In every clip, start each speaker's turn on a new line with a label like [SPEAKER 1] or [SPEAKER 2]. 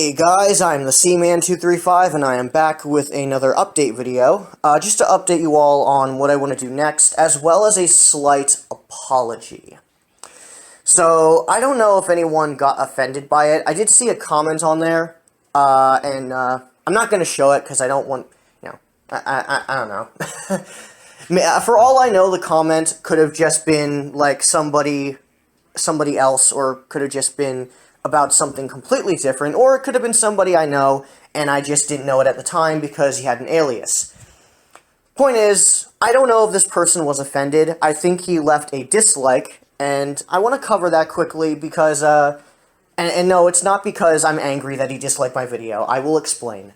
[SPEAKER 1] Hey guys, I'm the Seaman235 and I am back with another update video, just to update you all on what I want to do next, as well as a slight apology. So, I don't know if anyone got offended by it. I did see a comment on there, and I'm not going to show it because I don't want, I don't know. For all I know, the comment could have just been, like, somebody else, or could have just been about something completely different, or it could have been somebody I know, and I just didn't know it at the time because he had an alias. Point is, I don't know if this person was offended. I think he left a dislike, and I want to cover that quickly because, and no, it's not because I'm angry that he disliked my video. I will explain.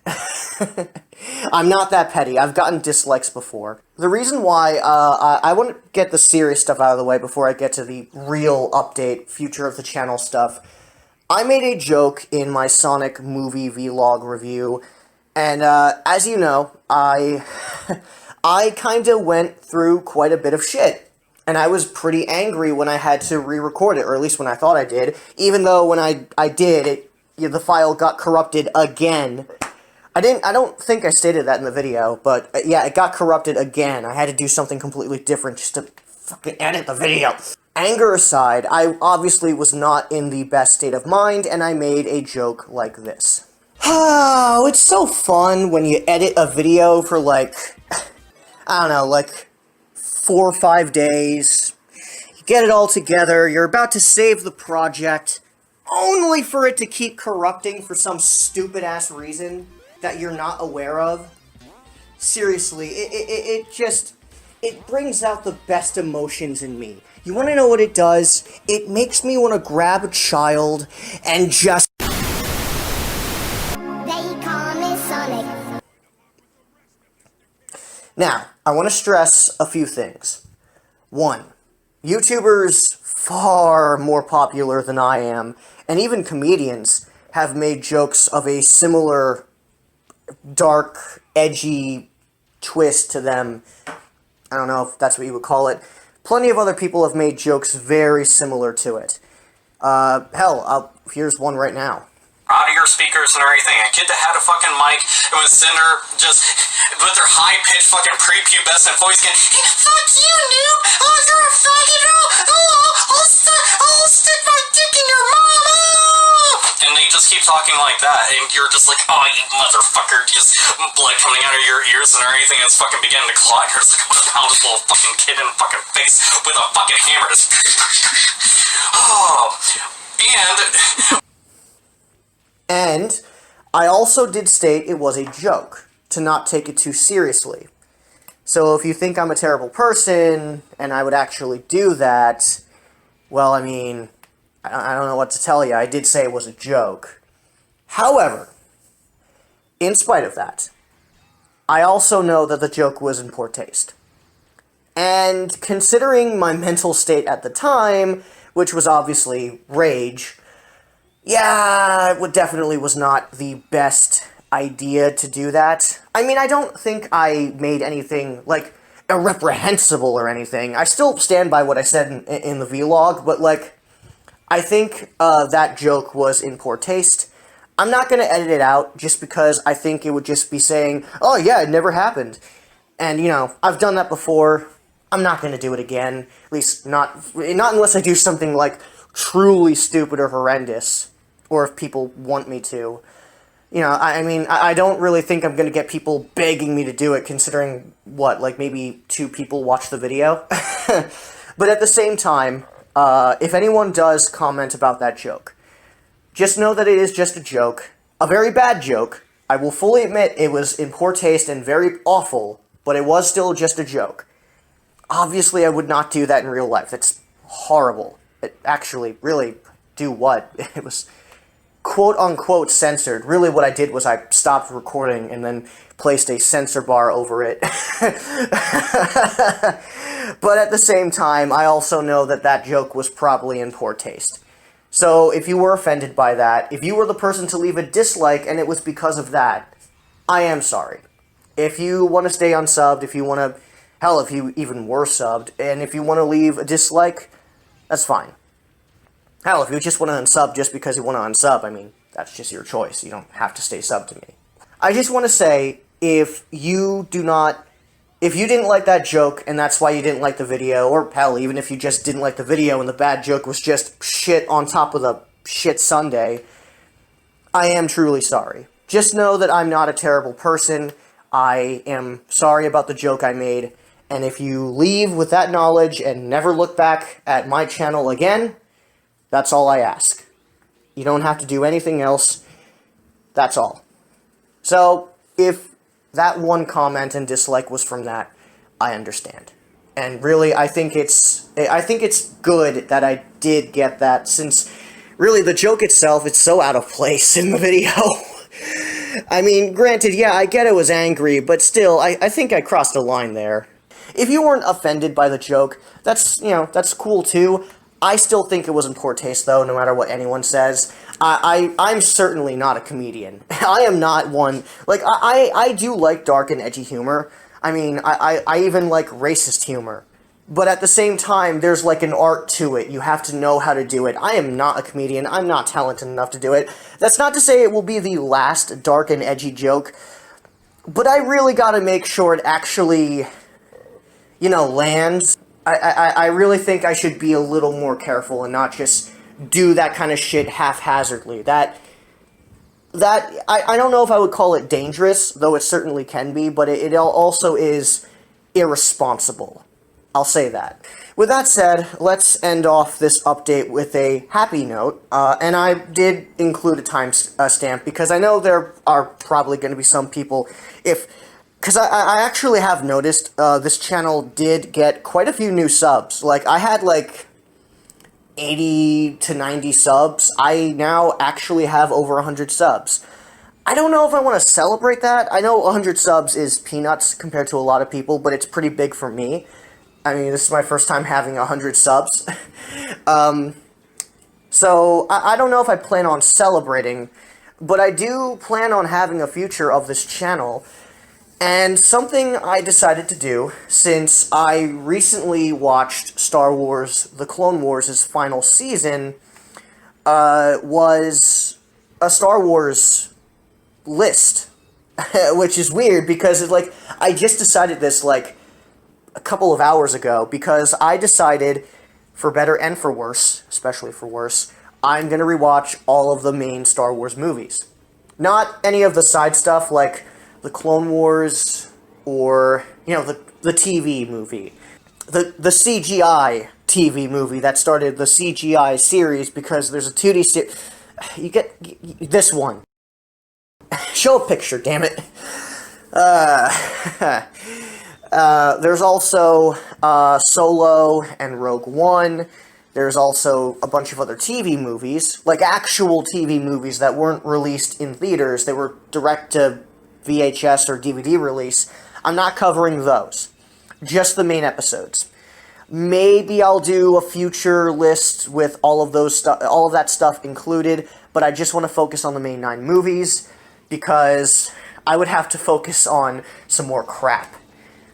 [SPEAKER 1] I'm not that petty. I've gotten dislikes before. The reason why, I want to get the serious stuff out of the way before I get to the real update, future of the channel stuff. I made a joke in my Sonic movie vlog review, and, as you know, I kinda went through quite a bit of shit. And I was pretty angry when I had to re-record it, or at least when I thought I did, even though when I did, the file got corrupted again. I don't think I stated that in the video, but, yeah, it got corrupted again. I had to do something completely different just to fucking edit the video. Anger aside, I obviously was not in the best state of mind, and I made a joke like this. Oh, it's so fun when you edit a video for, like, I don't know, like, 4 or 5 days. You get it all together, you're about to save the project, only for it to keep corrupting for some stupid-ass reason that you're not aware of. Seriously, it brings out the best emotions in me. You want to know what it does? It makes me want to grab a child and just... They call me Sonic. Now, I want to stress a few things. 1. YouTubers far more popular than I am, and even comedians, have made jokes of a similar dark, edgy twist to them. I don't know if that's what you would call it. Plenty of other people have made jokes very similar to it. Hell, here's one right now.
[SPEAKER 2] Out of your speakers and everything. A kid that had a fucking mic and was sitting there just with their high-pitched fucking prepubescent voice going, fuck you, noob! Oh, you're a faggot! Oh, I'll stick my dick in your mama! And they just keep talking like that, and you're just like, oh, you motherfucker, just blood coming out of your ears and everything is fucking beginning to clot. You're just like, pound this little fucking kid in the fucking face with a fucking hammer. Just
[SPEAKER 1] And I also did state it was a joke, to not take it too seriously. So if you think I'm a terrible person, and I would actually do that, well, I mean, I don't know what to tell you. I did say it was a joke. However, in spite of that, I also know that the joke was in poor taste. And considering my mental state at the time, which was obviously rage, yeah, it definitely was not the best idea to do that. I mean, I don't think I made anything, like, irreprehensible or anything. I still stand by what I said in the vlog, but, like, I think that joke was in poor taste. I'm not going to edit it out just because I think it would just be saying, oh yeah, it never happened. And, you know, I've done that before. I'm not going to do it again. At least not unless I do something, like, truly stupid or horrendous. Or if people want me to. You know, I mean, I don't really think I'm going to get people begging me to do it, considering, what, like maybe 2 people watch the video? But at the same time, if anyone does comment about that joke, just know that it is just a joke. A very bad joke. I will fully admit it was in poor taste and very awful, but it was still just a joke. Obviously, I would not do that in real life. It's horrible. It actually, really, do what? It was quote-unquote censored. Really what I did was I stopped recording and then placed a censor bar over it. But at the same time, I also know that that joke was probably in poor taste. So if you were offended by that, if you were the person to leave a dislike and it was because of that, I am sorry. If you want to stay unsubbed, if you want to, hell, if you even were subbed, and if you want to leave a dislike, that's fine. Hell, if you just want to unsub just because you want to unsub, I mean, that's just your choice. You don't have to stay sub to me. I just want to say, if you didn't like that joke, and that's why you didn't like the video, or hell, even if you just didn't like the video and the bad joke was just shit on top of the shit sundae, I am truly sorry. Just know that I'm not a terrible person. I am sorry about the joke I made, and if you leave with that knowledge and never look back at my channel again, that's all I ask. You don't have to do anything else. That's all. So, if that one comment and dislike was from that, I understand. And really, I think it's good that I did get that, since really the joke itself, it's so out of place in the video. I mean, granted, yeah, I get it was angry, but still, I think I crossed a line there. If you weren't offended by the joke, that's cool too. I still think it was in poor taste, though, no matter what anyone says. I'm certainly not a comedian. I am not one. Like, I do like dark and edgy humor. I mean, I even like racist humor. But at the same time, there's like an art to it. You have to know how to do it. I am not a comedian. I'm not talented enough to do it. That's not to say it will be the last dark and edgy joke. But I really gotta make sure it actually, lands. I really think I should be a little more careful and not just do that kind of shit haphazardly. That I don't know if I would call it dangerous, though it certainly can be, but it also is irresponsible. I'll say that. With that said, let's end off this update with a happy note, and I did include a time stamp because I know there are probably going to be some people, because I actually have noticed this channel did get quite a few new subs. Like, I had like 80 to 90 subs. I now actually have over 100 subs. I don't know if I want to celebrate that. I know 100 subs is peanuts compared to a lot of people, but it's pretty big for me. I mean, this is my first time having 100 subs. So, I don't know if I plan on celebrating, but I do plan on having a future of this channel. And something I decided to do, since I recently watched Star Wars The Clone Wars' final season, was a Star Wars list. Which is weird, because it's like, I just decided this, like, a couple of hours ago, because I decided, for better and for worse, especially for worse, I'm gonna rewatch all of the main Star Wars movies. Not any of the side stuff, like the Clone Wars, or, the TV movie. The CGI TV movie that started the CGI series, because there's a 2D series. You get this one. Show a picture, damn it. There's also Solo and Rogue One. There's also a bunch of other TV movies, like actual TV movies that weren't released in theaters. They were direct to VHS or DVD release. I'm not covering those. Just the main episodes. Maybe I'll do a future list with all of that stuff included, but I just want to focus on the main 9 movies, because I would have to focus on some more crap.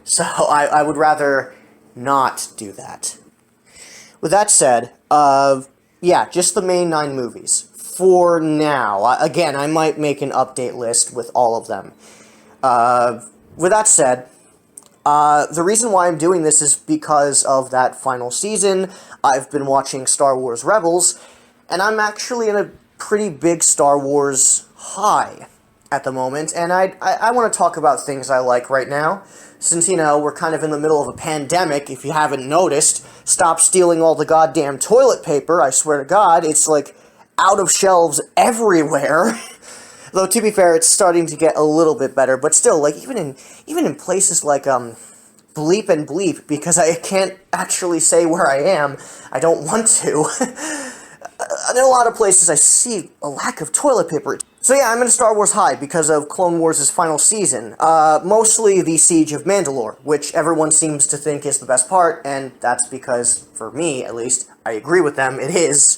[SPEAKER 1] So I would not do that. With that said, yeah, just the main 9 movies. For now. Again, I might make an update list with all of them. With that said, the reason why I'm doing this is because of that final season. I've been watching Star Wars Rebels, and I'm actually in a pretty big Star Wars high at the moment, and I want to talk about things I like right now. Since, we're kind of in the middle of a pandemic, if you haven't noticed, stop stealing all the goddamn toilet paper, I swear to God, it's like out of shelves everywhere. Though, to be fair, it's starting to get a little bit better, but still, like, even in places like, Bleep and Bleep, because I can't actually say where I am, I don't want to. In a lot of places, I see a lack of toilet paper. So yeah, I'm in a Star Wars high because of Clone Wars' final season. Mostly the Siege of Mandalore, which everyone seems to think is the best part, and that's because, for me at least, I agree with them, it is.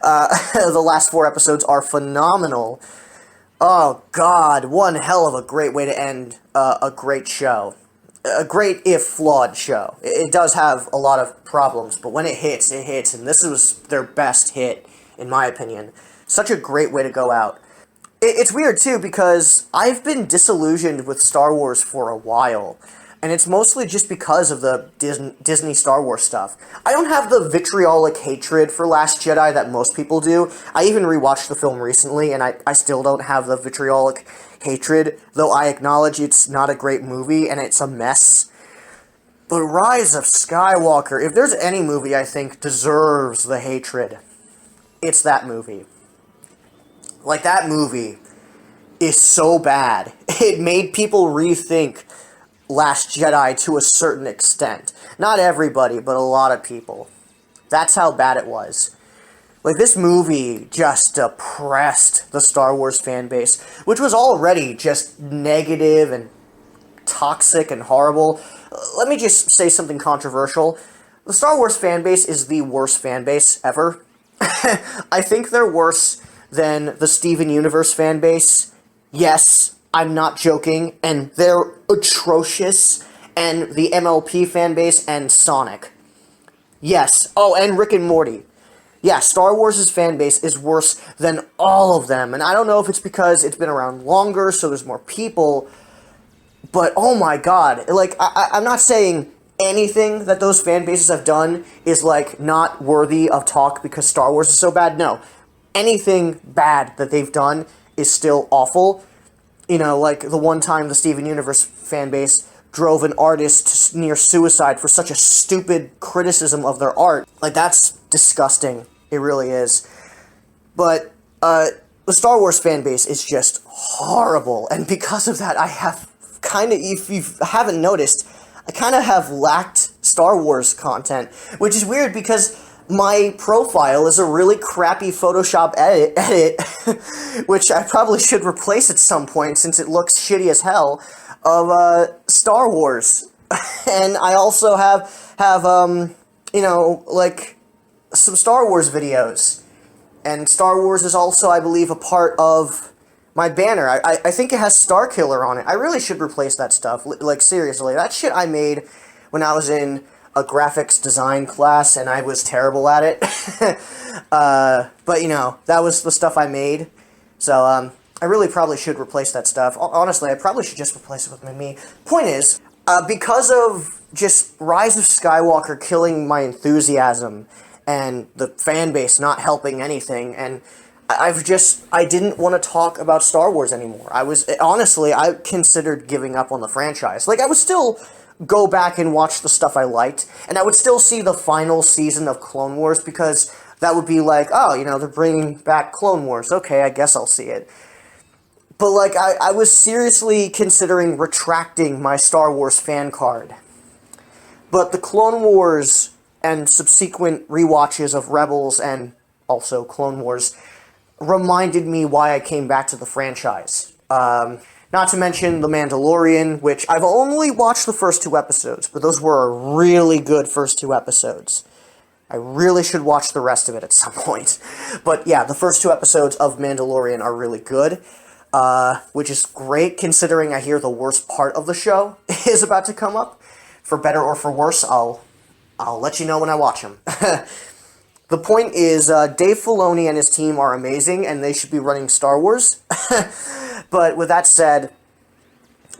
[SPEAKER 1] The last 4 episodes are phenomenal. Oh god, one hell of a great way to end a great show. A great, if flawed, show. It does have a lot of problems, but when it hits, and this was their best hit, in my opinion. Such a great way to go out. It's weird, too, because I've been disillusioned with Star Wars for a while. And it's mostly just because of the Disney Star Wars stuff. I don't have the vitriolic hatred for Last Jedi that most people do. I even rewatched the film recently, and I still don't have the vitriolic hatred, though I acknowledge it's not a great movie, and it's a mess. But Rise of Skywalker, if there's any movie I think deserves the hatred, it's that movie. Like, that movie is so bad. It made people rethink Last Jedi to a certain extent. Not everybody, but a lot of people. That's how bad it was. Like, this movie just depressed the Star Wars fan base, which was already just negative and toxic and horrible. Let me just say something controversial. The Star Wars fan base is the worst fan base ever. I think they're worse than the Steven Universe fan base. Yes, I'm not joking, and they're atrocious, and the MLP fanbase, and Sonic. Yes. Oh, and Rick and Morty. Yeah, Star Wars' fanbase is worse than all of them, and I don't know if it's because it's been around longer, so there's more people, but oh my god, like, I'm not saying anything that those fan bases have done is, like, not worthy of talk because Star Wars is so bad. No. Anything bad that they've done is still awful. You know, like the one time the Steven Universe fanbase drove an artist to near suicide for such a stupid criticism of their art. Like, that's disgusting. It really is. But, the Star Wars fanbase is just horrible. And because of that, I have kind of, if you haven't noticed, I kind of have lacked Star Wars content. Which is weird because my profile is a really crappy Photoshop edit, which I probably should replace at some point since it looks shitty as hell, of Star Wars. And I also have you know, like, some Star Wars videos. And Star Wars is also, I believe, a part of my banner. I think it has Starkiller on it. I really should replace that stuff. Like, seriously, that shit I made when I was in a graphics design class, and I was terrible at it. But, you know, that was the stuff I made. So, I really probably should replace that stuff. Honestly, I probably should just replace it with me. Point is, because of just Rise of Skywalker killing my enthusiasm, and the fan base not helping anything, and I didn't want to talk about Star Wars anymore. Honestly, I considered giving up on the franchise. Like, I would still go back and watch the stuff I liked, and I would still see the final season of Clone Wars, because that would be like, oh, you know, they're bringing back Clone Wars, okay, I guess I'll see it. But, like, I was seriously considering retracting my Star Wars fan card. But the Clone Wars and subsequent rewatches of Rebels and also Clone Wars reminded me why I came back to the franchise. Not to mention The Mandalorian, which I've only watched the first 2 episodes, but those were a really good first 2 episodes. I really should watch the rest of it at some point. But yeah, the first 2 episodes of Mandalorian are really good, which is great considering I hear the worst part of the show is about to come up. For better or for worse, I'll let you know when I watch them. The point is, Dave Filoni and his team are amazing, and they should be running Star Wars. But with that said,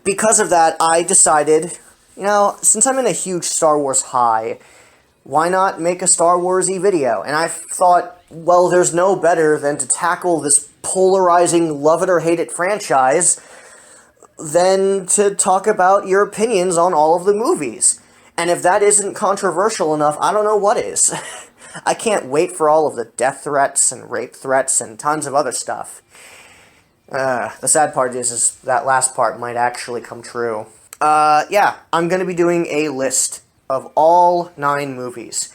[SPEAKER 1] because of that, I decided, you know, since I'm in a huge Star Wars high, why not make a Star Wars-y video? And I thought, well, there's no better than to tackle this polarizing love-it-or-hate-it franchise than to talk about your opinions on all of the movies. And if that isn't controversial enough, I don't know what is. I can't wait for all of the death threats and rape threats and tons of other stuff. The sad part is that last part might actually come true. Yeah, I'm going to be doing a list of all 9 movies,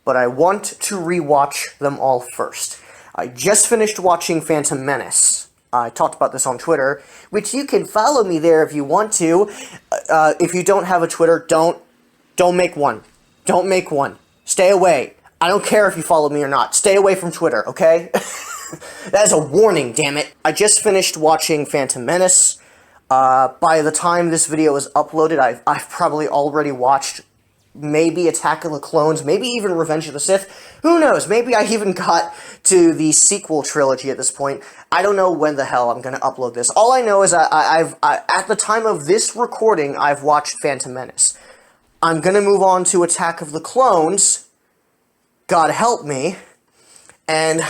[SPEAKER 1] but I want to rewatch them all first. I just finished watching Phantom Menace. I talked about this on Twitter, which you can follow me there if you want to. If you don't have a Twitter, don't make one. Don't make one. Stay away. I don't care if you follow me or not. Stay away from Twitter, okay? That is a warning, damn it. I just finished watching Phantom Menace. By the time this video is uploaded, I've probably already watched maybe Attack of the Clones, maybe even Revenge of the Sith. Who knows? Maybe I even got to the sequel trilogy at this point. I don't know when the hell I'm going to upload this. All I know is I've at the time of this recording, I've watched Phantom Menace. I'm going to move on to Attack of the Clones. God help me. And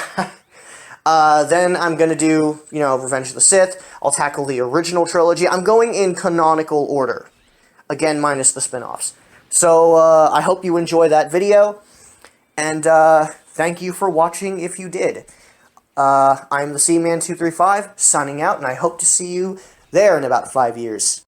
[SPEAKER 1] then I'm going to do, Revenge of the Sith. I'll tackle the original trilogy. I'm going in canonical order. Again, minus the spin-offs. So, I hope you enjoy that video, and thank you for watching if you did. I'm the Seaman235, signing out, and I hope to see you there in about 5 years.